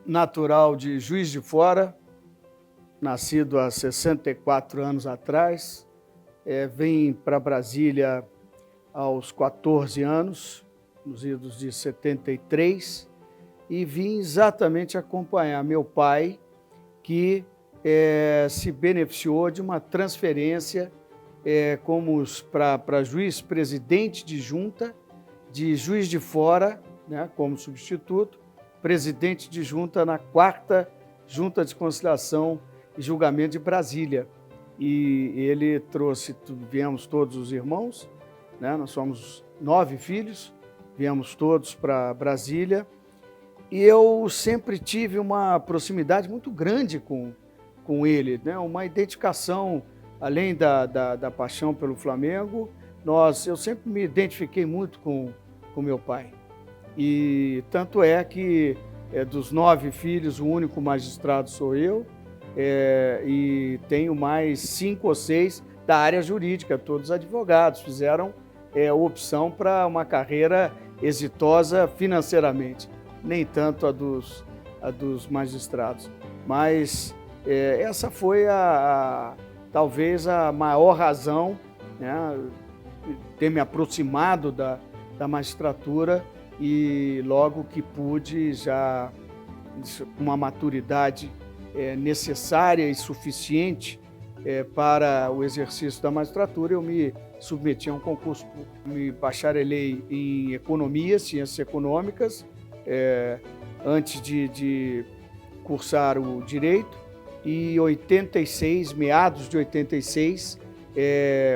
natural de Juiz de Fora, nascido há 64 anos atrás. Vim para Brasília aos 14 anos, nos idos de 73, e vim exatamente acompanhar meu pai, que se beneficiou de uma transferência como para juiz presidente de junta, de Juiz de Fora, né, como substituto, presidente de junta na 4ª Junta de Conciliação e Julgamento de Brasília. E ele trouxe, viemos todos os irmãos, né, nós somos 9 filhos, viemos todos para Brasília, e eu sempre tive uma proximidade muito grande com ele, né, uma identificação, além da paixão pelo Flamengo, eu sempre me identifiquei muito com meu pai. E tanto é que dos 9 filhos, o único magistrado sou eu, e tenho mais 5 ou 6 da área jurídica, todos advogados, fizeram opção para uma carreira exitosa financeiramente, nem tanto a dos magistrados. Mas essa foi talvez a maior razão, né, ter me aproximado da magistratura, e logo que pude, já com uma maturidade necessária e suficiente para o exercício da magistratura, eu me submeti a um concurso público. Me bacharelei em economia, ciências econômicas, antes de cursar o direito, e em 86, meados de 86,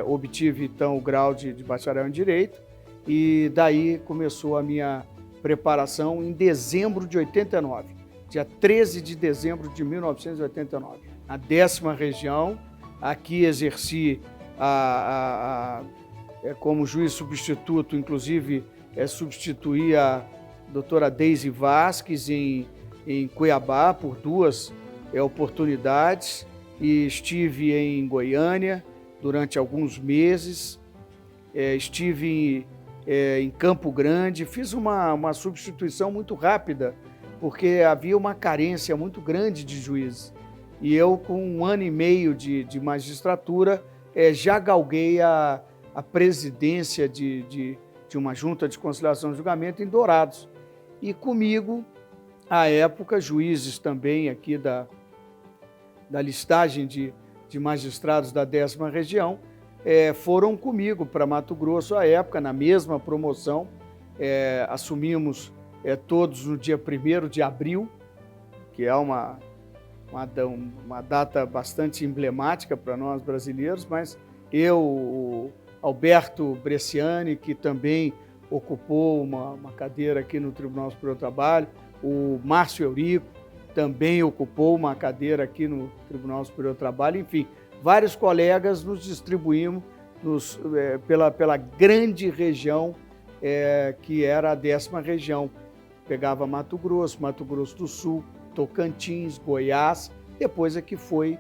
obtive então o grau de bacharel em direito, e daí começou a minha preparação em dezembro de 89, dia 13 de dezembro de 1989. Na 10ª região, aqui exerci como juiz substituto, inclusive substituí a doutora Deise Vasques em Cuiabá por 2 oportunidades, e estive em Goiânia durante alguns meses, estive em Campo Grande, fiz uma substituição muito rápida, porque havia uma carência muito grande de juízes. E eu, com 1 ano e meio de magistratura, já galguei a presidência de uma junta de conciliação e julgamento em Dourados. E comigo, à época, juízes também aqui da listagem de magistrados da 10ª região, foram comigo para Mato Grosso à época, na mesma promoção. Assumimos todos no dia 1º de abril, que é uma data bastante emblemática para nós brasileiros, mas o Alberto Bresciani, que também ocupou uma cadeira aqui no Tribunal Superior do Trabalho, o Márcio Eurico também ocupou uma cadeira aqui no Tribunal Superior do Trabalho, enfim, vários colegas nos distribuímos pela grande região que era a 10ª região. Pegava Mato Grosso do Sul, Tocantins, Goiás, depois é que foi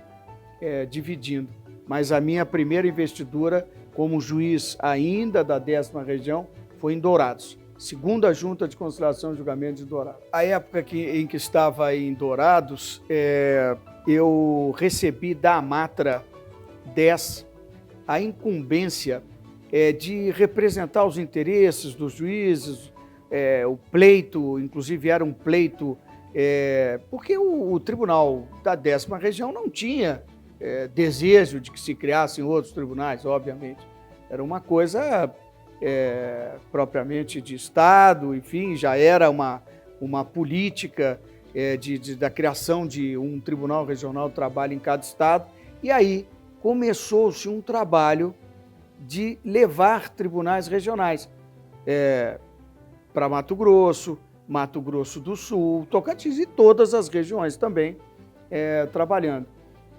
dividindo. Mas a minha primeira investidura como juiz ainda da 10ª região foi em Dourados, 2ª Junta de Conciliação e Julgamento de Dourados. A época em que estava em Dourados, eu recebi da Amatra 10 a incumbência de representar os interesses dos juízes, o pleito, inclusive era um pleito, porque o Tribunal da 10ª região não tinha desejo de que se criassem outros tribunais, obviamente. Era uma coisa propriamente de Estado, enfim, já era uma política da criação de um Tribunal Regional do Trabalho em cada estado, e aí começou-se um trabalho de levar tribunais regionais para Mato Grosso do Sul, Tocantins e todas as regiões também trabalhando,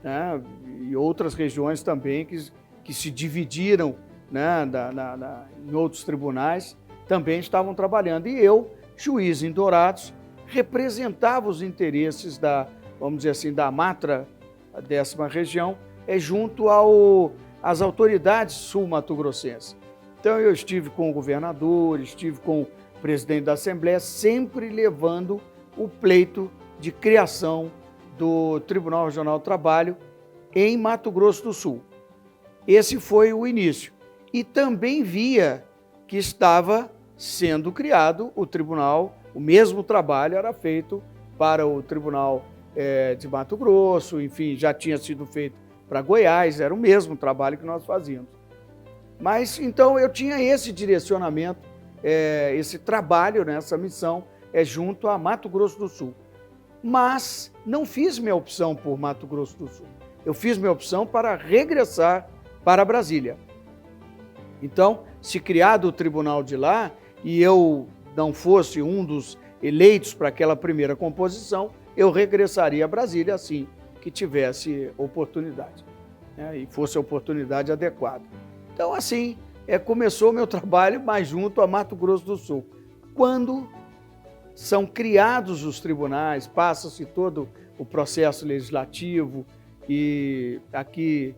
né? E outras regiões também que se dividiram, né, em outros tribunais também estavam trabalhando. E eu, juiz em Dourados, representava os interesses vamos dizer assim, da Amatra, a 10ª região, junto às autoridades sul-mato-grossenses. Então eu estive com o governador, estive com o presidente da Assembleia, sempre levando o pleito de criação do Tribunal Regional do Trabalho em Mato Grosso do Sul. Esse foi o início. E também via que estava sendo criado o tribunal, o mesmo trabalho era feito para o Tribunal de Mato Grosso, enfim, já tinha sido feito para Goiás, era o mesmo trabalho que nós fazíamos. Mas, então, eu tinha esse direcionamento, esse trabalho, essa missão, junto a Mato Grosso do Sul. Mas não fiz minha opção por Mato Grosso do Sul. Eu fiz minha opção para regressar para Brasília. Então, se criado o tribunal de lá e eu não fosse um dos eleitos para aquela primeira composição, eu regressaria a Brasília assim que tivesse oportunidade, e fosse a oportunidade adequada. Então, assim, começou o meu trabalho mais junto a Mato Grosso do Sul. Quando são criados os tribunais, passa-se todo o processo legislativo e aqui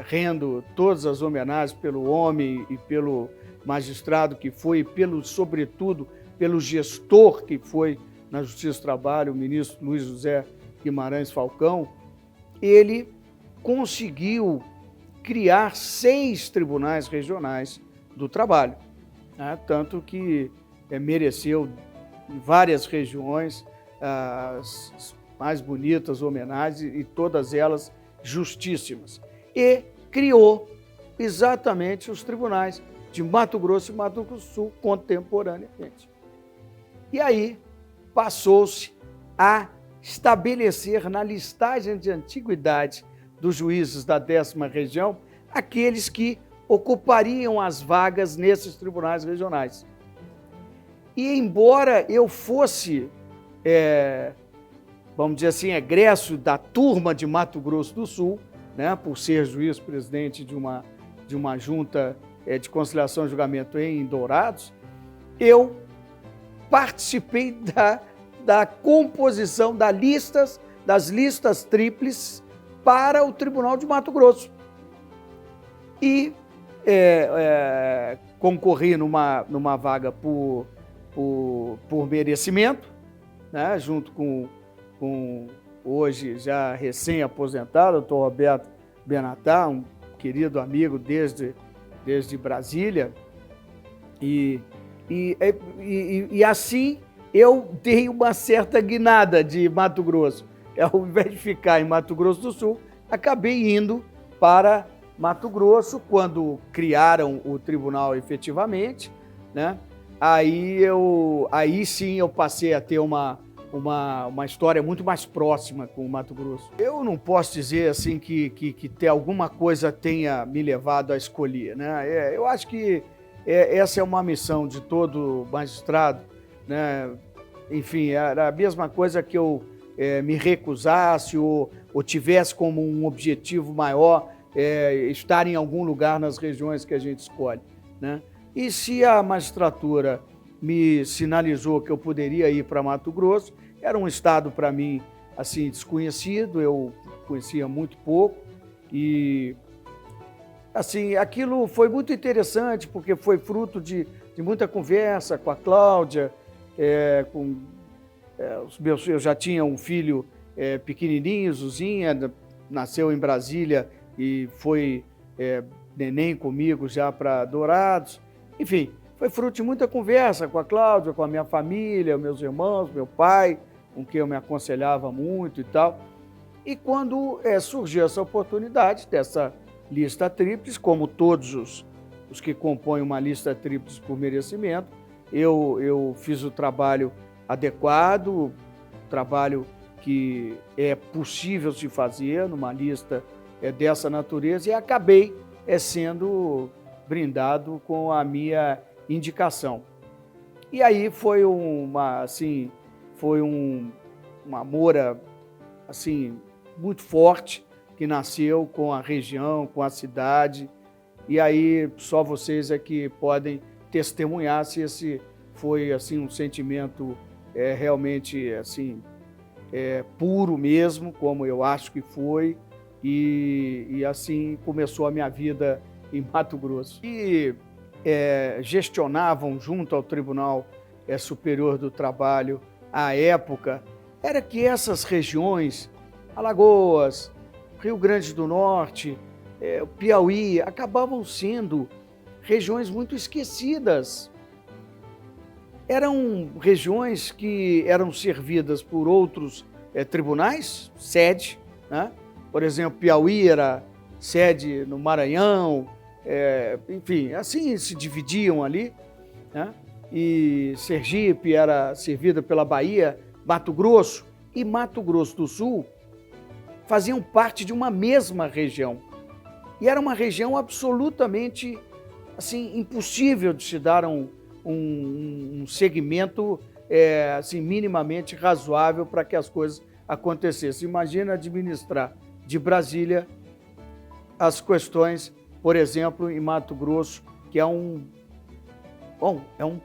rendo todas as homenagens pelo homem e pelo magistrado que foi, e sobretudo, pelo gestor que foi na Justiça do Trabalho, o ministro Luiz José Guimarães Falcão. Ele conseguiu criar 6 tribunais regionais do trabalho, tanto que mereceu em várias regiões as mais bonitas homenagens e todas elas justíssimas. E criou exatamente os tribunais de Mato Grosso e Mato Grosso do Sul contemporaneamente. E aí passou-se a estabelecer na listagem de antiguidade dos juízes da 10ª região aqueles que ocupariam as vagas nesses tribunais regionais. E embora eu fosse, vamos dizer assim, egresso da turma de Mato Grosso do Sul, por ser juiz-presidente de uma junta de conciliação e julgamento em Dourados, eu participei da composição das listas tríplices para o Tribunal de Mato Grosso. E concorri numa vaga por merecimento, junto com hoje já recém-aposentado, o Dr. Roberto Benatá, um querido amigo desde Brasília. E assim eu dei uma certa guinada de Mato Grosso. Ao invés de ficar em Mato Grosso do Sul, acabei indo para Mato Grosso quando criaram o tribunal efetivamente, Aí sim eu passei a ter uma história muito mais próxima com o Mato Grosso. Eu não posso dizer assim que alguma coisa tenha me levado a escolher, Eu acho que essa é uma missão de todo magistrado, Enfim, era a mesma coisa que eu me recusasse ou tivesse como um objetivo maior estar em algum lugar nas regiões que a gente escolhe, E se a magistratura me sinalizou que eu poderia ir para Mato Grosso, era um estado para mim assim desconhecido, eu conhecia muito pouco e assim aquilo foi muito interessante porque foi fruto de muita conversa com a Cláudia, eu já tinha um filho pequenininho, Zuzinha, nasceu em Brasília e foi neném comigo já para Dourados. Enfim, foi fruto de muita conversa com a Cláudia, com a minha família, meus irmãos, meu pai, com quem eu me aconselhava muito e tal. E quando surgiu essa oportunidade dessa lista tríplice, como todos os que compõem uma lista tríplice por merecimento, eu fiz o trabalho adequado, trabalho que é possível se fazer numa lista dessa natureza e acabei sendo brindado com a minha indicação. E aí foi um amor assim, muito forte que nasceu com a região, com a cidade. E aí só vocês é que podem testemunhar se esse foi assim, um sentimento realmente assim, puro mesmo, como eu acho que foi. E assim começou a minha vida em Mato Grosso. E gestionavam junto ao Tribunal Superior do Trabalho, à época, era que essas regiões, Alagoas, Rio Grande do Norte, o Piauí, acabavam sendo regiões muito esquecidas. Eram regiões que eram servidas por outros tribunais, sede, né? Por exemplo, Piauí era sede no Maranhão, enfim, assim se dividiam ali, né? E Sergipe era servida pela Bahia, Mato Grosso e Mato Grosso do Sul faziam parte de uma mesma região. E era uma região absolutamente assim, impossível de se dar um segmento assim, minimamente razoável para que as coisas acontecessem. Imagina administrar de Brasília as questões, por exemplo, em Mato Grosso, que é um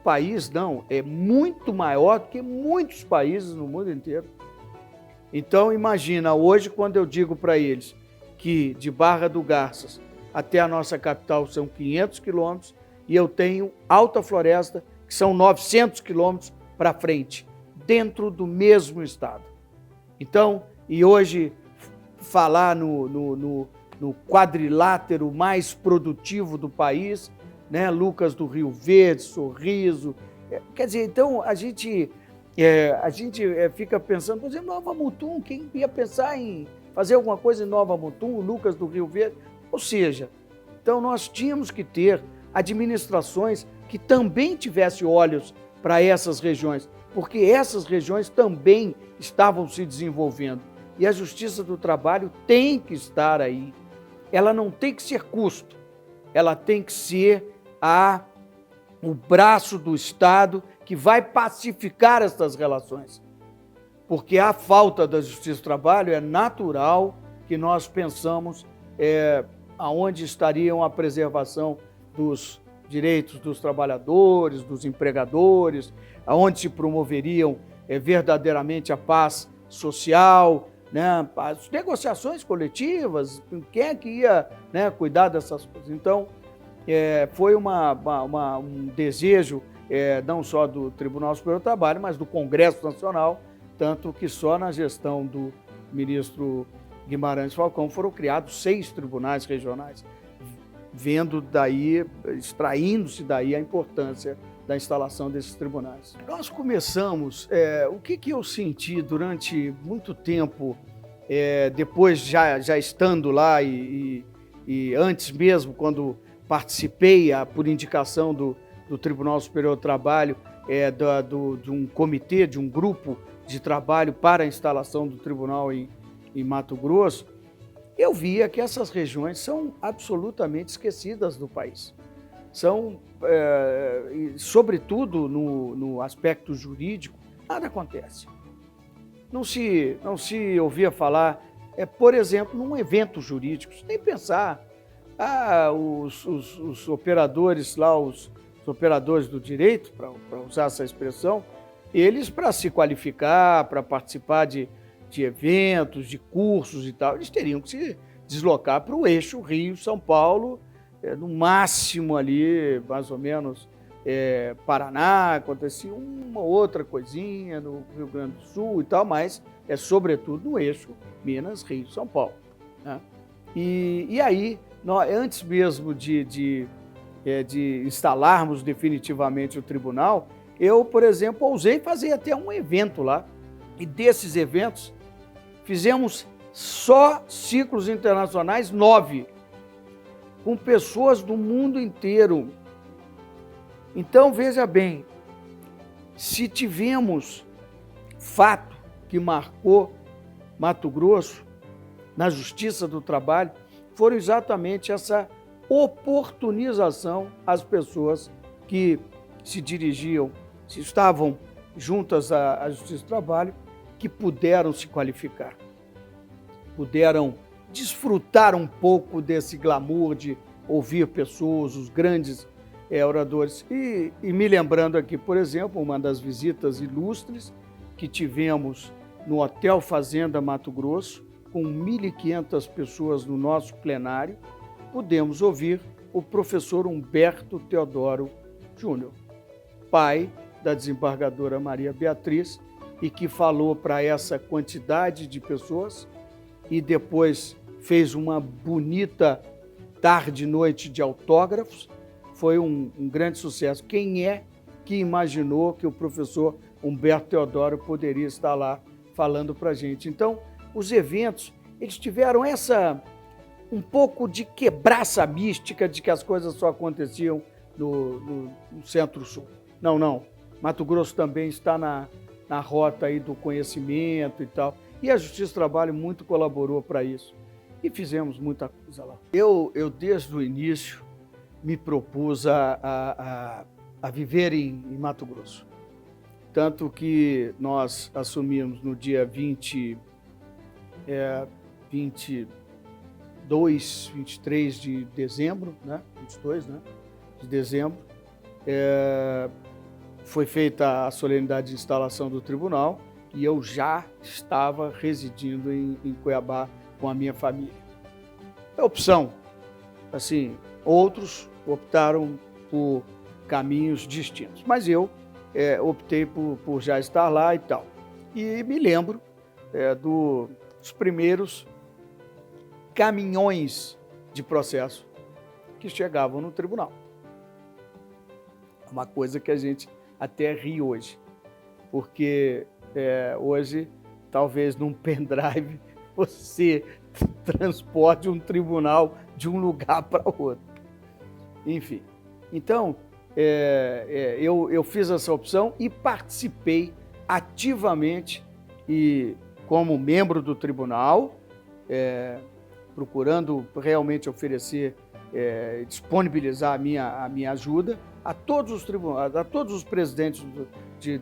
país, é muito maior do que muitos países no mundo inteiro. Então, imagina, hoje, quando eu digo para eles que de Barra do Garças até a nossa capital são 500 quilômetros e eu tenho Alta Floresta, que são 900 quilômetros para frente, dentro do mesmo estado. Então, e hoje, falar no quadrilátero mais produtivo do país, né? Lucas do Rio Verde, Sorriso. Quer dizer, então a gente fica pensando, por exemplo, Nova Mutum, quem ia pensar em fazer alguma coisa em Nova Mutum, Lucas do Rio Verde? Ou seja, então nós tínhamos que ter administrações que também tivessem olhos para essas regiões, porque essas regiões também estavam se desenvolvendo. E a Justiça do Trabalho tem que estar aí. Ela não tem que ser custo, ela tem que ser o braço do Estado que vai pacificar essas relações. Porque a falta da Justiça do Trabalho é natural que nós pensamos aonde estariam a preservação dos direitos dos trabalhadores, dos empregadores, aonde se promoveriam verdadeiramente a paz social, né? As negociações coletivas, quem é que ia, né, cuidar dessas coisas? Então, foi um desejo não só do Tribunal Superior do Trabalho, mas do Congresso Nacional, tanto que só na gestão do ministro Guimarães Falcão foram criados 6 tribunais regionais, extraindo-se daí a importância da instalação desses tribunais. Nós começamos, o que eu senti durante muito tempo, depois já estando lá e antes mesmo, quando participei, por indicação do Tribunal Superior do Trabalho, de um comitê, de um grupo de trabalho para a instalação do tribunal em Mato Grosso, eu via que essas regiões são absolutamente esquecidas do país. São, sobretudo no aspecto jurídico, nada acontece. Não se ouvia falar, por exemplo, num evento jurídico, nem pensar. Os operadores lá, os operadores do direito, para usar essa expressão, eles, para se qualificar, para participar de eventos, de cursos e tal, eles teriam que se deslocar para o eixo Rio-São Paulo, no máximo ali, mais ou menos, Paraná, acontecia uma outra coisinha no Rio Grande do Sul e tal, mas sobretudo no eixo Minas-Rio-São Paulo, né? E aí, antes mesmo de instalarmos definitivamente o tribunal, eu, por exemplo, ousei fazer até um evento lá. E desses eventos, fizemos só ciclos internacionais 9, com pessoas do mundo inteiro. Então, veja bem, se tivemos fato que marcou Mato Grosso na Justiça do Trabalho, foram exatamente essa oportunização às pessoas que se dirigiam, se estavam juntas à Justiça do Trabalho, que puderam se qualificar, puderam desfrutar um pouco desse glamour de ouvir pessoas, os grandes oradores. E me lembrando aqui, por exemplo, uma das visitas ilustres que tivemos no Hotel Fazenda Mato Grosso, com 1.500 pessoas no nosso plenário, pudemos ouvir o professor Humberto Teodoro Júnior, pai da desembargadora Maria Beatriz, e que falou para essa quantidade de pessoas e depois fez uma bonita tarde e noite de autógrafos. Foi um grande sucesso. Quem é que imaginou que o professor Humberto Teodoro poderia estar lá falando para a gente? Então, os eventos, eles tiveram um pouco de quebrar essa mística de que as coisas só aconteciam no Centro-Sul. Não. Mato Grosso também está na rota aí do conhecimento e tal. E a Justiça do Trabalho muito colaborou para isso. E fizemos muita coisa lá. Eu desde o início, me propus a viver em Mato Grosso. Tanto que nós assumimos no dia 23 de dezembro, né? 22, né? De dezembro. Foi feita a solenidade de instalação do tribunal e eu já estava residindo em Cuiabá com a minha família. É opção. Assim, outros optaram por caminhos distintos, mas eu optei por já estar lá e tal. E me lembro dos primeiros caminhões de processo que chegavam no tribunal. Uma coisa que a gente até ri hoje, porque hoje, talvez num pendrive, você transporte um tribunal de um lugar para outro. Enfim, então, eu fiz essa opção e participei ativamente e como membro do tribunal, procurando realmente oferecer, disponibilizar a minha ajuda a todos os tribunais, a todos os presidentes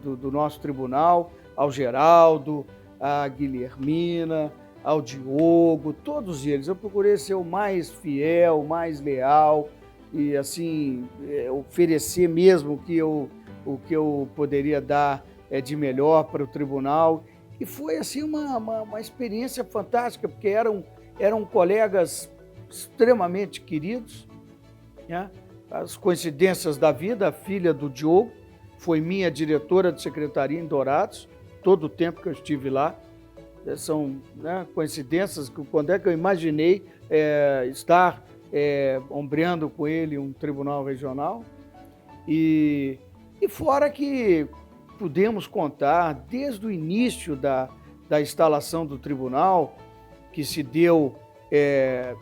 do nosso tribunal, ao Geraldo, à Guilhermina, ao Diogo, todos eles. Eu procurei ser o mais fiel, o mais leal e, assim, oferecer mesmo o que eu poderia dar de melhor para o tribunal. E foi, assim, uma experiência fantástica, porque eram colegas extremamente queridos, né? As coincidências da vida, a filha do Diogo foi minha diretora de secretaria em Dourados, todo o tempo que eu estive lá. São, né, coincidências que quando é que eu imaginei estar ombreando com ele um tribunal regional. E fora que pudemos contar desde o início da instalação do tribunal, que se deu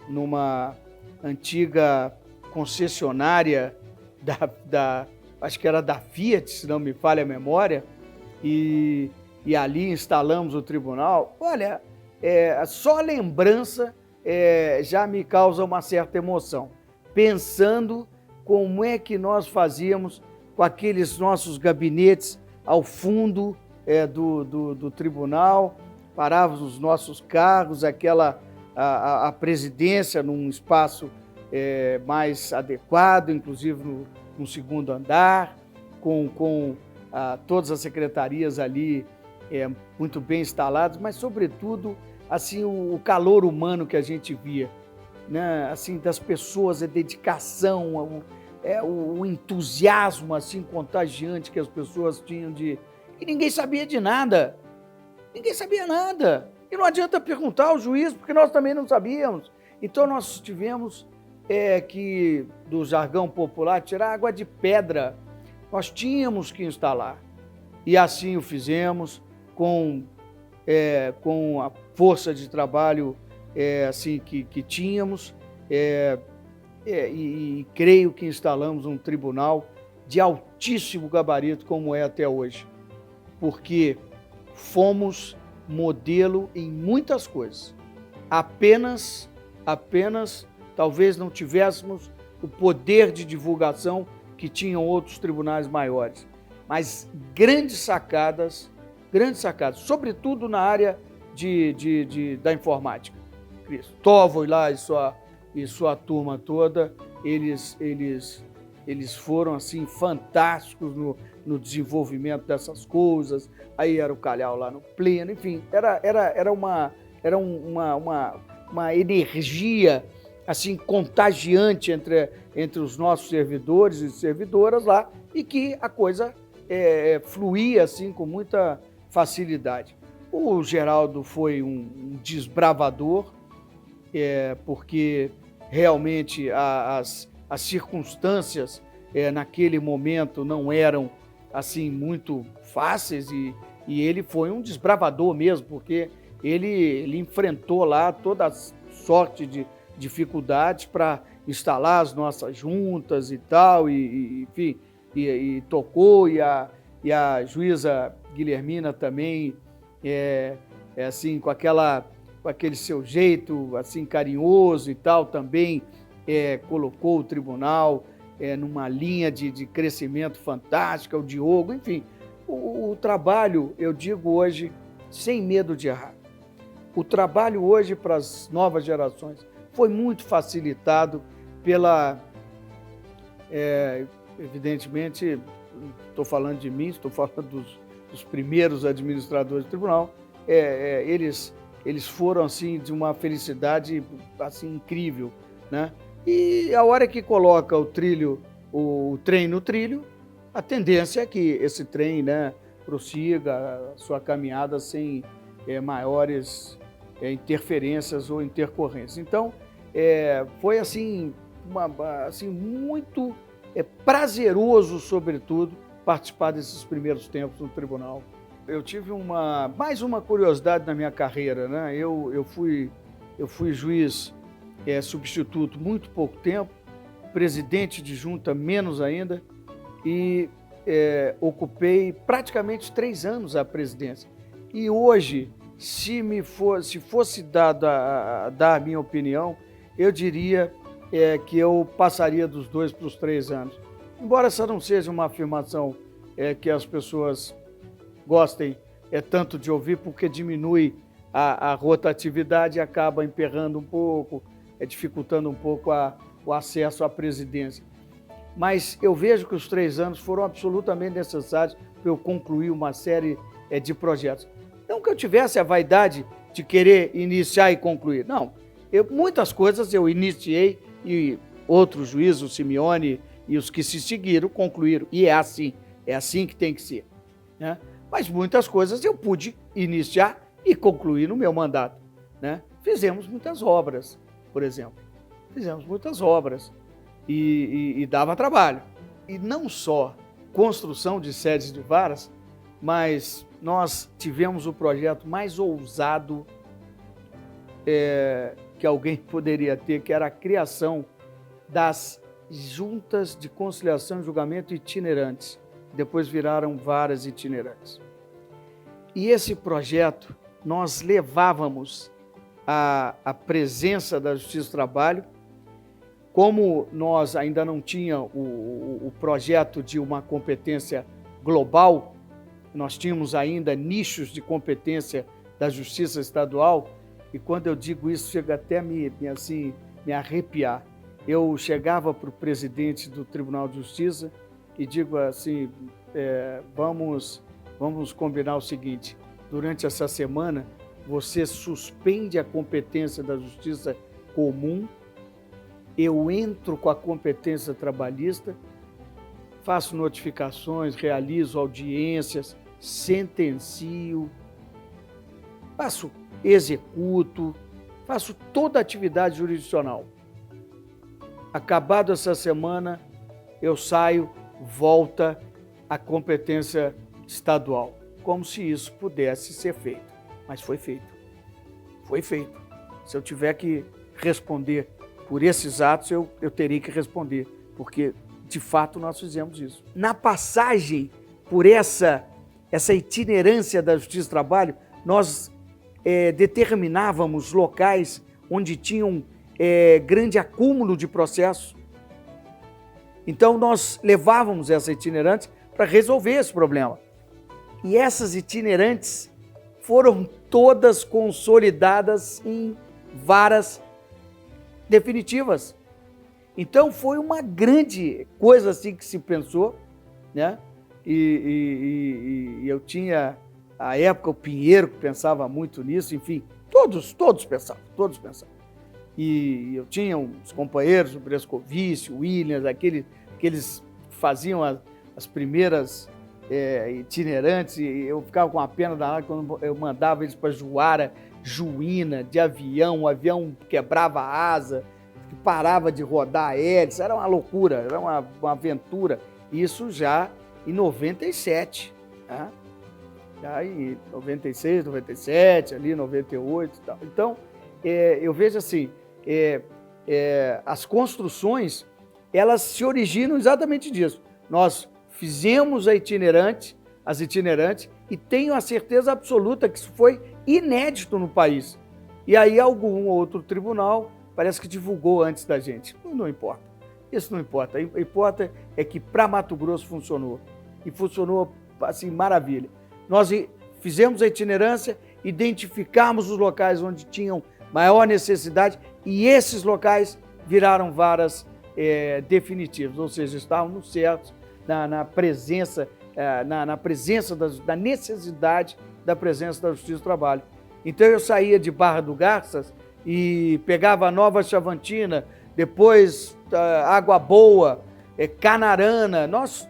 numa antiga concessionária acho que era da Fiat, se não me falha a memória, e ali instalamos o tribunal. Olha, só a lembrança já me causa uma certa emoção, pensando como é que nós fazíamos com aqueles nossos gabinetes ao fundo do tribunal, parávamos os nossos carros, a presidência num espaço mais adequado, inclusive no segundo andar, com todas as secretarias ali muito bem instaladas, mas, sobretudo, assim, o calor humano que a gente via, né? Assim, das pessoas, a dedicação, o entusiasmo assim, contagiante que as pessoas tinham e ninguém sabia de nada. Ninguém sabia nada. E não adianta perguntar ao juiz, porque nós também não sabíamos. Então, nós tivemos que, do jargão popular, tirar água de pedra. Nós tínhamos que instalar. E assim o fizemos, com a força de trabalho assim, que tínhamos. E creio que instalamos um tribunal de altíssimo gabarito, como é até hoje. Porque fomos modelo em muitas coisas. Apenas talvez não tivéssemos o poder de divulgação que tinham outros tribunais maiores, mas grandes sacadas, sobretudo na área da informática. Cristóvão lá e sua turma toda, eles foram assim fantásticos no desenvolvimento dessas coisas. Aí era o Calhau lá no pleno, enfim, era uma energia assim contagiante entre os nossos servidores e servidoras lá, e que a coisa fluía assim com muita facilidade. O Geraldo foi um desbravador, porque realmente as circunstâncias naquele momento não eram assim muito fáceis e ele foi um desbravador mesmo, porque ele enfrentou lá toda sorte de dificuldades para instalar as nossas juntas e tal, enfim, tocou, e a juíza Guilhermina também, assim, com aquele seu jeito assim carinhoso e tal, também colocou o tribunal numa linha de crescimento fantástica, o Diogo, enfim. O trabalho, eu digo hoje, sem medo de errar, o trabalho hoje para as novas gerações foi muito facilitado evidentemente, estou falando de mim, estou falando dos primeiros administradores do tribunal, eles foram assim de uma felicidade assim incrível, né? E a hora que coloca o trem no trilho, a tendência é que esse trem, né, prossiga a sua caminhada sem maiores interferências ou intercorrências. Então, foi assim, muito prazeroso, sobretudo, participar desses primeiros tempos no tribunal. Eu tive mais uma curiosidade na minha carreira, né? Eu fui juiz substituto muito pouco tempo, presidente de junta menos ainda, e ocupei praticamente 3 anos a presidência. E hoje, se fosse dar a minha opinião, eu diria que eu passaria dos 2 para os 3 anos. Embora essa não seja uma afirmação que as pessoas gostem tanto de ouvir, porque diminui a rotatividade e acaba emperrando um pouco, dificultando um pouco o acesso à presidência. Mas eu vejo que os 3 anos foram absolutamente necessários para eu concluir uma série de projetos. Não que eu tivesse a vaidade de querer iniciar e concluir, não. Muitas coisas eu iniciei e outros juízes, o Simeone e os que se seguiram, concluíram. E é assim que tem que ser, né? Mas muitas coisas eu pude iniciar e concluir no meu mandato, né? Fizemos muitas obras, por exemplo. Fizemos muitas obras e dava trabalho. E não só construção de sedes de varas, mas nós tivemos o projeto mais ousado que alguém poderia ter, que era a criação das juntas de conciliação e julgamento itinerantes. Depois viraram varas itinerantes. E esse projeto nós levávamos a presença da Justiça do Trabalho. Como nós ainda não tínhamos o projeto de uma competência global, nós tínhamos ainda nichos de competência da Justiça Estadual, e quando eu digo isso, chega até a me arrepiar. Eu chegava para o presidente do Tribunal de Justiça e digo assim, vamos combinar o seguinte: durante essa semana você suspende a competência da Justiça Comum, eu entro com a competência trabalhista, faço notificações, realizo audiências, sentencio, executo, faço toda a atividade jurisdicional. Acabado essa semana, eu saio, volta à competência estadual, como se isso pudesse ser feito. Mas foi feito. Foi feito. Se eu tiver que responder por esses atos, eu teria que responder, porque, de fato, nós fizemos isso. Na passagem por essa itinerância da Justiça do Trabalho, nós determinávamos locais onde tinham grande acúmulo de processos. Então, nós levávamos essa itinerante para resolver esse problema. E essas itinerantes foram todas consolidadas em varas definitivas. Então, foi uma grande coisa assim que se pensou, né? E eu tinha, à época, o Pinheiro, que pensava muito nisso, enfim, todos pensavam. E eu tinha uns companheiros, o Brescovici, o Williams, aqueles que faziam as primeiras itinerantes, e eu ficava com a pena danada quando eu mandava eles para Juara, Juína, de avião, o avião quebrava a asa, parava de rodar a hélice, era uma loucura, era uma aventura. Isso já em 97, né? Já em 96, 97, ali 98 e tal. Então, eu vejo assim, as construções, elas se originam exatamente disso. Nós fizemos as itinerantes, e tenho a certeza absoluta que isso foi inédito no país. E aí algum outro tribunal parece que divulgou antes da gente. Não importa. Isso não importa. Importa é que para Mato Grosso funcionou. E funcionou assim, maravilha. Nós fizemos a itinerância, identificamos os locais onde tinham maior necessidade e esses locais viraram varas definitivas, ou seja, estavam certos na presença, da necessidade da presença da Justiça do Trabalho. Então eu saía de Barra do Garças e pegava a Nova Chavantina, depois Água Boa, Canarana, nós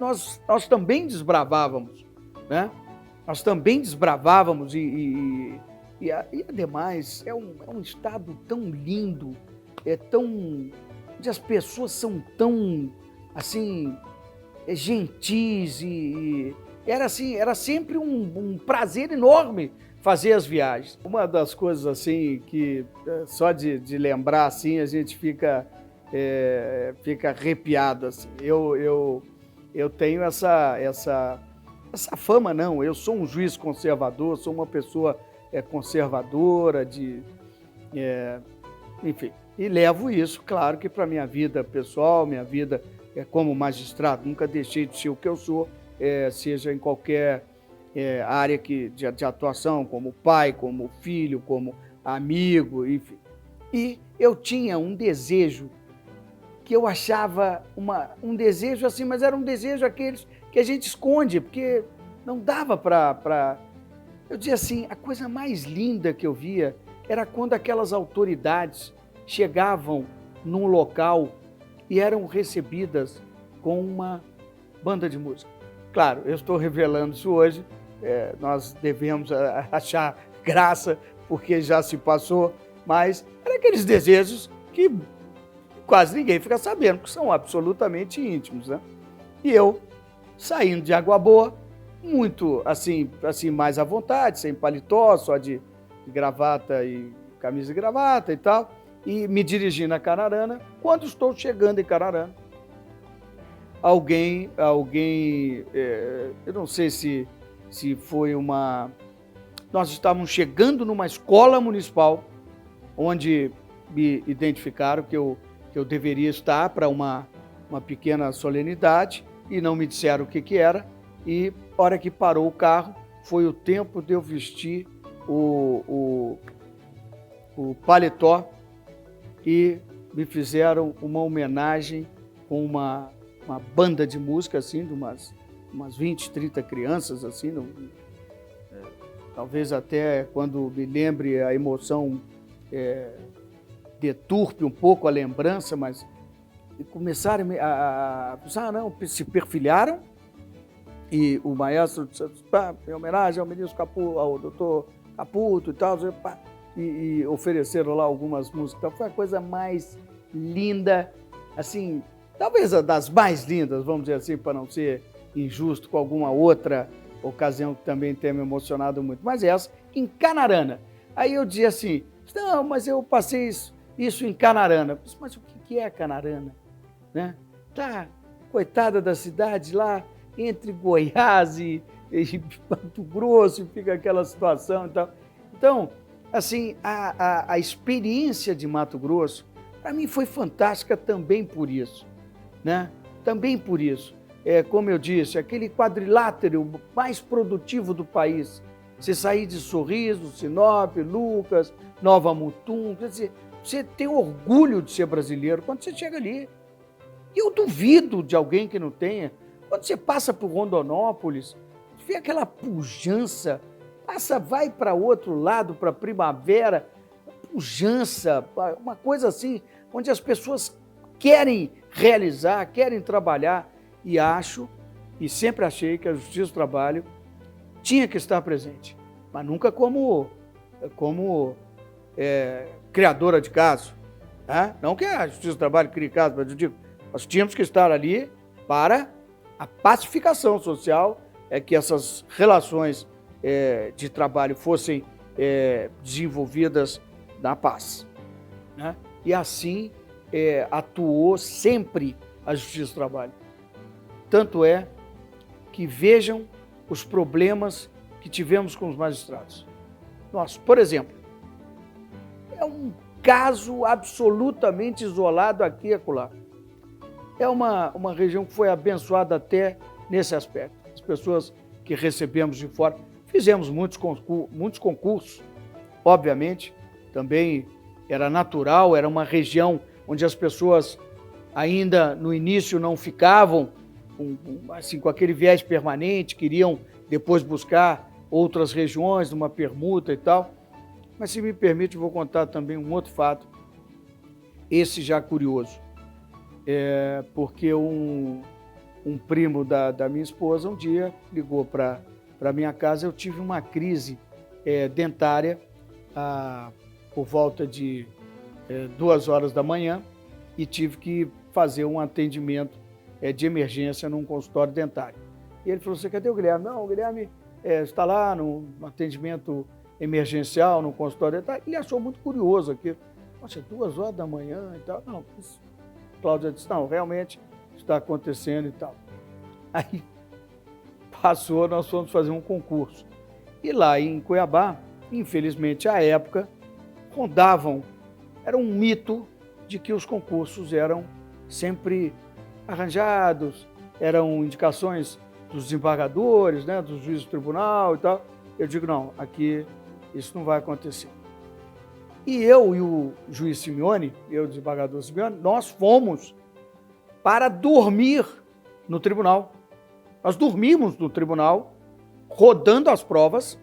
também desbravávamos, né? Nós também desbravávamos e ademais é um estado tão lindo, onde as pessoas são tão assim gentis e era sempre um prazer enorme fazer as viagens. Uma das coisas assim que só de lembrar assim a gente fica arrepiado assim. Eu tenho essa fama, não. Eu sou um juiz conservador, sou uma pessoa conservadora, enfim. E levo isso, claro, que para minha vida pessoal, minha vida como magistrado. Nunca deixei de ser o que eu sou, seja em qualquer área de atuação, como pai, como filho, como amigo, enfim. E eu tinha um desejo que eu achava um desejo assim, mas era um desejo aqueles que a gente esconde, porque não dava para... Eu dizia assim, a coisa mais linda que eu via era quando aquelas autoridades chegavam num local e eram recebidas com uma banda de música. Claro, eu estou revelando isso hoje, nós devemos achar graça, porque já se passou, mas eram aqueles desejos que quase ninguém fica sabendo, que são absolutamente íntimos, né? E eu, saindo de Água Boa, muito assim mais à vontade, sem paletó, só de gravata e camisa e gravata e tal, e me dirigindo a Canarana. Quando estou chegando em Canarana, alguém, eu não sei se foi nós estávamos chegando numa escola municipal, onde me identificaram que eu deveria estar para uma pequena solenidade, e não me disseram o que era, e a hora que parou o carro, foi o tempo de eu vestir o paletó, e me fizeram uma homenagem com uma banda de música, assim, de umas 20, 30 crianças, assim, talvez até quando me lembre a emoção deturpe um pouco a lembrança, mas começaram a não, se perfilharam, e o maestro disse, em homenagem ao ministro Caputo, ao doutor Caputo e tal, e ofereceram lá algumas músicas. Então foi a coisa mais linda, assim, talvez das mais lindas, vamos dizer assim, para não ser injusto com alguma outra ocasião que também tenha me emocionado muito, mas essa, em Canarana. Aí eu dizia assim, não, mas eu passei isso em Canarana. Mas o que é Canarana? Né? Tá, coitada da cidade lá, entre Goiás e Mato Grosso, fica aquela situação e tal. Então, assim, a experiência de Mato Grosso, para mim, foi fantástica também por isso, né? Também por isso. Como eu disse, aquele quadrilátero mais produtivo do país. Você sair de Sorriso, Sinop, Lucas, Nova Mutum, quer dizer, você tem orgulho de ser brasileiro quando você chega ali. E eu duvido de alguém que não tenha. Quando você passa por Rondonópolis, vê aquela pujança, vai para outro lado, para Primavera, pujança, uma coisa assim, onde as pessoas querem realizar, querem trabalhar, e acho e sempre achei que a Justiça do Trabalho tinha que estar presente, mas nunca como criadora de casos. Tá? Não que a Justiça do Trabalho crie casos, mas eu digo, nós tínhamos que estar ali para a pacificação social, que essas relações de trabalho fossem desenvolvidas na paz. Né? E assim atuou sempre a Justiça do Trabalho. Tanto é que vejam os problemas que tivemos com os magistrados. Nós, por exemplo, é um caso absolutamente isolado aqui e acolá. É uma região que foi abençoada até nesse aspecto. As pessoas que recebemos de fora, fizemos muitos concursos, obviamente, também era natural, era uma região onde as pessoas ainda no início não ficavam com aquele viés permanente, queriam depois buscar outras regiões, numa permuta e tal. Mas, se me permite, vou contar também um outro fato, esse já curioso. Porque um primo da minha esposa um dia ligou para minha casa. Eu tive uma crise dentária por volta de 2 horas da manhã e tive que fazer um atendimento de emergência num consultório dentário. E ele falou assim: cadê o Guilherme? Não, o Guilherme está lá no atendimento emergencial, no consultório dentário. Ele achou muito curioso aqui. Nossa, 2 horas da manhã e tal. Não, Cláudia disse: não, realmente está acontecendo e tal. Aí passou, nós fomos fazer um concurso. E lá em Cuiabá, infelizmente, à época, era um mito de que os concursos eram sempre arranjados, eram indicações dos desembargadores, né, dos juízes do tribunal e tal. Eu digo: não, aqui isso não vai acontecer. E eu e o juiz Simeone, eu e o desembargador Simeone, nós fomos para dormir no tribunal. Nós dormimos no tribunal, rodando as provas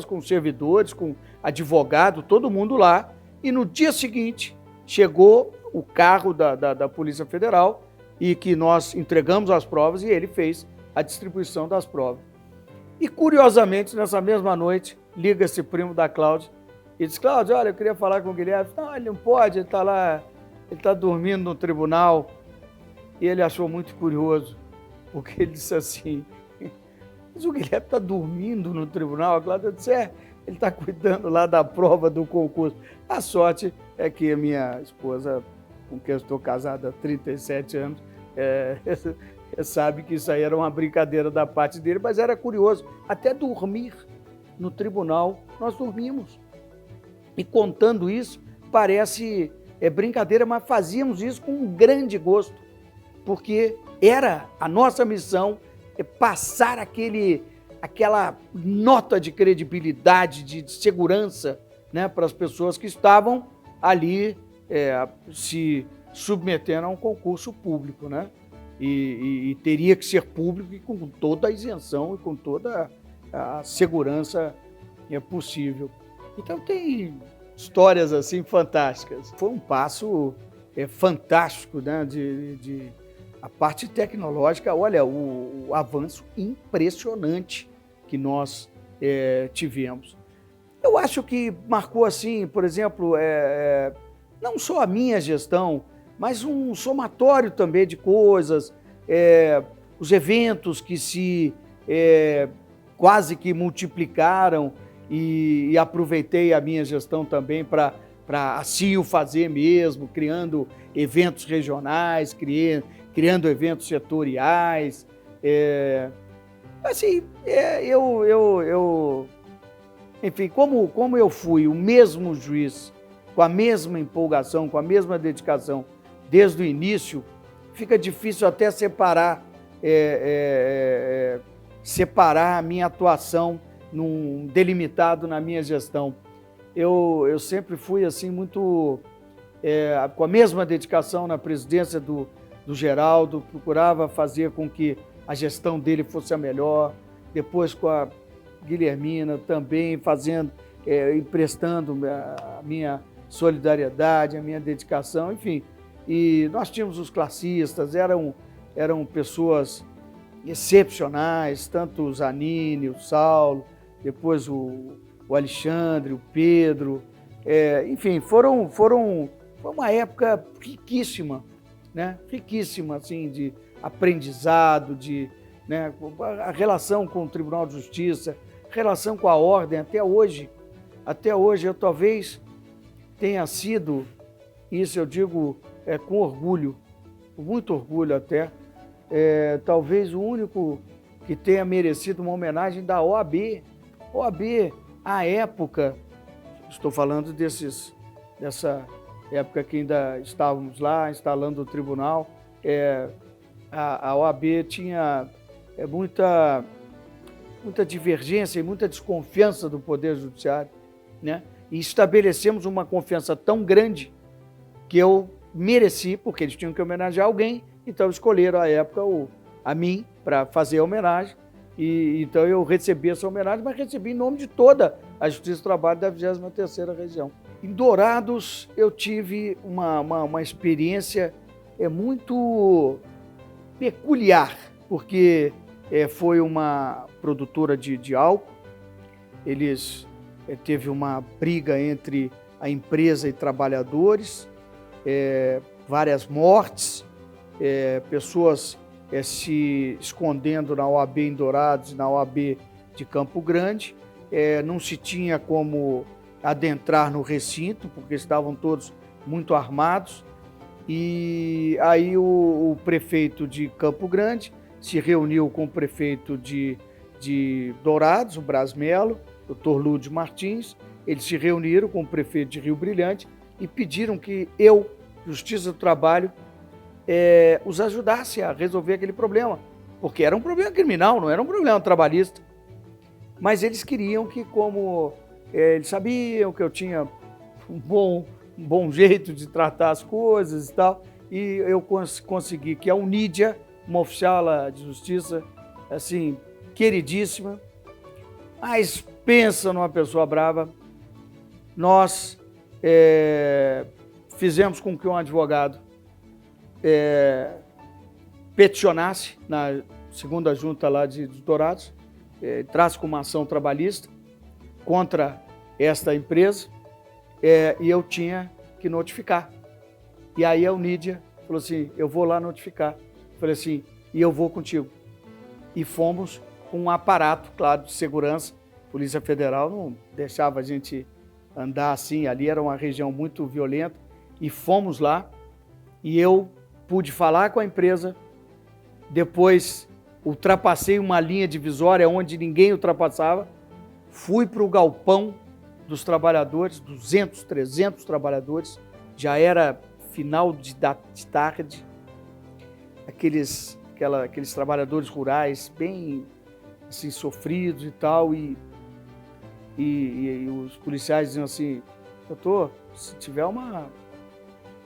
com servidores, com advogado, todo mundo lá. E no dia seguinte chegou o carro da Polícia Federal e que nós entregamos as provas e ele fez a distribuição das provas. E, curiosamente, nessa mesma noite, liga esse primo da Cláudia e diz: Cláudia, olha, eu queria falar com o Guilherme. Não, ele não pode, ele está lá, ele está dormindo no tribunal. E ele achou muito curioso, porque ele disse assim: mas o Guilherme está dormindo no tribunal? A Cláudia disse: ele está cuidando lá da prova do concurso. A sorte é que a minha esposa, com quem eu estou casado há 37 anos, sabe que isso aí era uma brincadeira da parte dele, mas era curioso. Até dormir no tribunal, nós dormimos. E contando isso, parece brincadeira, mas fazíamos isso com um grande gosto, porque era a nossa missão passar aquela nota de credibilidade, de segurança, né, para as pessoas que estavam ali se submetendo a um concurso público, né? E teria que ser público e com toda a isenção e com toda a segurança possível. Então tem histórias assim fantásticas. Foi um passo fantástico, né, a parte tecnológica. Olha, o avanço impressionante que nós tivemos. Eu acho que marcou assim, por exemplo, não só a minha gestão, mas um somatório também de coisas, os eventos que se quase que multiplicaram e aproveitei a minha gestão também para assim o fazer mesmo, criando eventos regionais, criando eventos setoriais. Enfim, como eu fui o mesmo juiz, com a mesma empolgação, com a mesma dedicação desde o início, fica difícil até separar a minha atuação delimitado na minha gestão. Eu sempre fui assim muito com a mesma dedicação na presidência do Geraldo, procurava fazer com que a gestão dele fosse a melhor, depois com a Guilhermina também emprestando a minha solidariedade, a minha dedicação, enfim. E nós tínhamos os classistas, eram pessoas excepcionais, tanto o Zanini, o Saulo, depois o Alexandre, o Pedro, enfim, foi uma época riquíssima, né? Riquíssima, assim, de aprendizado, né? A relação com o Tribunal de Justiça, relação com a ordem, até hoje eu talvez tenha sido, isso eu digo com orgulho, com muito orgulho até, talvez o único que tenha merecido uma homenagem da OAB. OAB, à época, estou falando dessa época que ainda estávamos lá, instalando o tribunal, a OAB tinha muita divergência e muita desconfiança do Poder Judiciário, né? E estabelecemos uma confiança tão grande que eu mereci, porque eles tinham que homenagear alguém, então escolheram à época a mim para fazer a homenagem, e então eu recebi essa homenagem, mas recebi em nome de toda a Justiça do Trabalho da 23ª Região. Em Dourados eu tive uma experiência muito peculiar, porque foi uma produtora de álcool, eles teve uma briga entre a empresa e trabalhadores, várias mortes, pessoas se escondendo na OAB em Dourados e na OAB de Campo Grande, não se tinha como adentrar no recinto, porque estavam todos muito armados, e aí o prefeito de Campo Grande se reuniu com o prefeito de Dourados, o Braz Melo, Dr. Lúdio Martins. Eles se reuniram com o prefeito de Rio Brilhante e pediram que eu, Justiça do Trabalho, os ajudasse a resolver aquele problema, porque era um problema criminal, não era um problema trabalhista. Mas eles queriam que, como eles sabiam que eu tinha um bom jeito de tratar as coisas e tal, e eu consegui que a Unídia, uma oficial de justiça, assim, queridíssima, mas pensa numa pessoa brava, nós fizemos com que um advogado peticionasse na segunda junta lá de Dourados, entrasse com uma ação trabalhista contra esta empresa, e eu tinha que notificar. E aí a Unídia falou assim, eu vou lá notificar. Eu falei assim, e eu vou contigo. E fomos com um aparato, claro, de segurança. A Polícia Federal não deixava a gente andar assim, ali era uma região muito violenta. E fomos lá, e eu pude falar com a empresa, depois ultrapassei uma linha divisória onde ninguém ultrapassava, fui para o galpão dos trabalhadores, 200, 300 trabalhadores, já era final de tarde, aqueles trabalhadores rurais bem assim, sofridos e tal, e os policiais diziam assim, doutor, se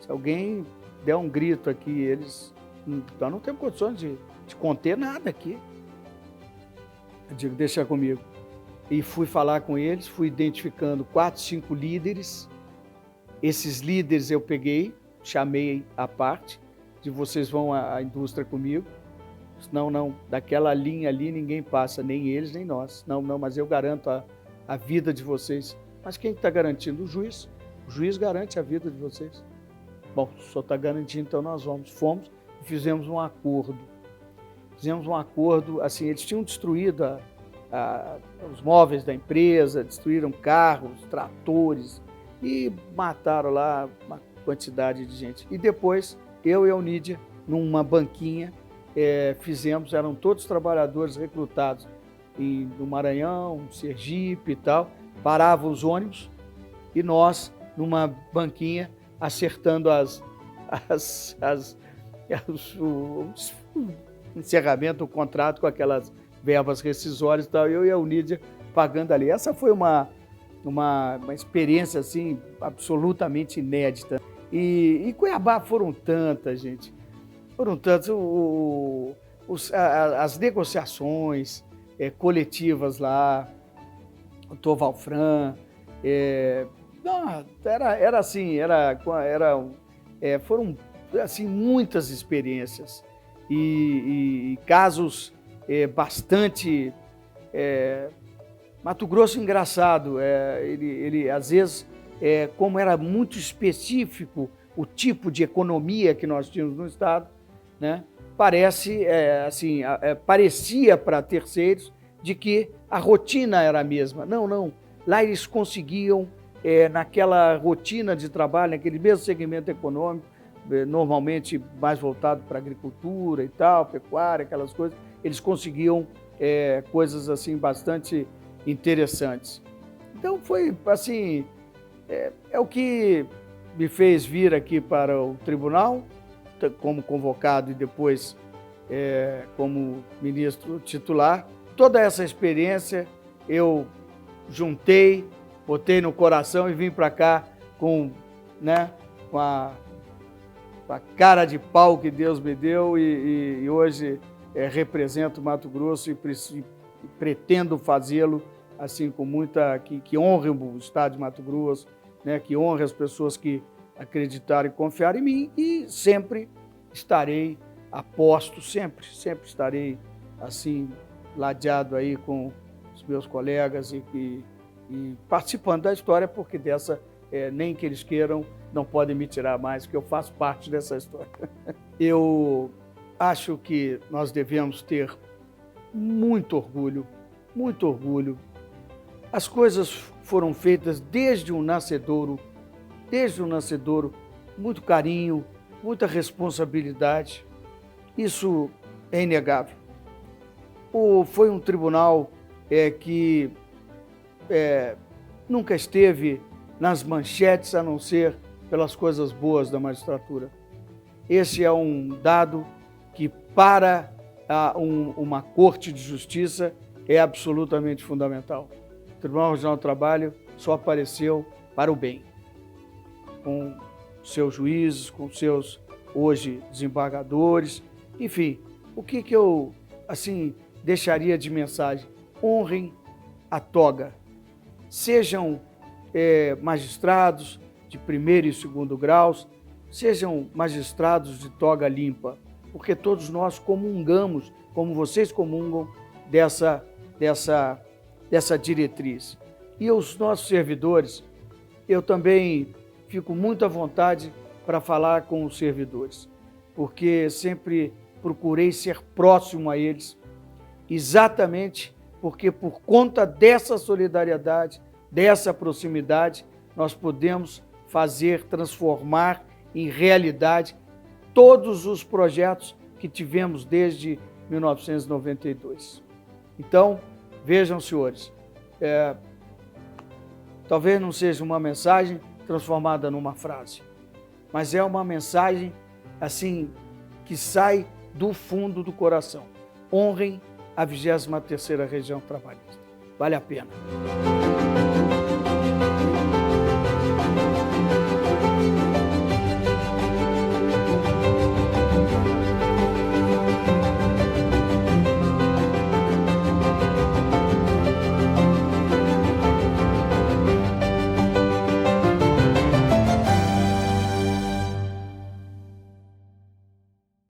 alguém der um grito aqui, nós não temos condições de conter nada aqui. Eu digo, deixa comigo. E fui falar com eles, fui identificando 4, 5 líderes. Esses líderes eu peguei, chamei à parte, de vocês vão à indústria comigo. Não, daquela linha ali ninguém passa, nem eles, nem nós. Não, mas eu garanto a vida de vocês. Mas quem está garantindo? O juiz. O juiz garante a vida de vocês. Bom, só está garantindo, então nós vamos. Fomos e fizemos um acordo. Fizemos um acordo, assim, eles tinham destruído os móveis da empresa, destruíram carros, tratores e mataram lá uma quantidade de gente. E depois, eu e a Unídia, numa banquinha, eram todos trabalhadores recrutados no Maranhão, Sergipe e tal, paravam os ônibus e nós, numa banquinha, acertando o encerramento do contrato com aquelas verbas rescisórias e tal, eu e a Unídia pagando ali. Essa foi uma experiência assim, absolutamente inédita. E Cuiabá foram tantas, gente. Foram tantas. As negociações coletivas lá, o Tovalfran, era assim, foram assim, muitas experiências e casos bastante... Mato Grosso engraçado, ele às vezes, como era muito específico o tipo de economia que nós tínhamos no estado, né, parecia para terceiros de que a rotina era a mesma. Não, não. Lá eles conseguiam, naquela rotina de trabalho, naquele mesmo segmento econômico, normalmente mais voltado para a agricultura e tal, pecuária, aquelas coisas, eles conseguiam coisas assim bastante interessantes. Então foi assim, é o que me fez vir aqui para o tribunal, como convocado e depois como ministro titular. Toda essa experiência eu juntei, botei no coração e vim para cá com a cara de pau que Deus me deu e hoje represento Mato Grosso e pretendo fazê-lo assim com muita... que honre o estado de Mato Grosso, né, que honre as pessoas que acreditaram e confiaram em mim, e sempre estarei a posto, sempre estarei assim, ladeado aí com os meus colegas e participando da história, porque dessa, nem que eles queiram, não podem me tirar mais, porque eu faço parte dessa história. Eu acho que nós devemos ter muito orgulho, muito orgulho. As coisas foram feitas desde o nascedouro, muito carinho, muita responsabilidade. Isso é inegável. Foi um tribunal que nunca esteve nas manchetes, a não ser pelas coisas boas da magistratura. Esse é um dado que, para uma corte de justiça, é absolutamente fundamental. O Tribunal Regional do Trabalho só apareceu para o bem, com seus juízes, com seus, hoje, desembargadores. Enfim, o que eu, assim, deixaria de mensagem? Honrem a toga. Sejam magistrados de primeiro e segundo graus, sejam magistrados de toga limpa, porque todos nós comungamos, como vocês comungam, dessa diretriz. E os nossos servidores, eu também fico muito à vontade para falar com os servidores, porque sempre procurei ser próximo a eles, exatamente porque por conta dessa solidariedade, dessa proximidade, nós podemos transformar em realidade todos os projetos que tivemos desde 1992. Então, vejam, senhores, talvez não seja uma mensagem transformada numa frase, mas é uma mensagem assim que sai do fundo do coração. Honrem a 23ª Região Trabalhista. Vale a pena.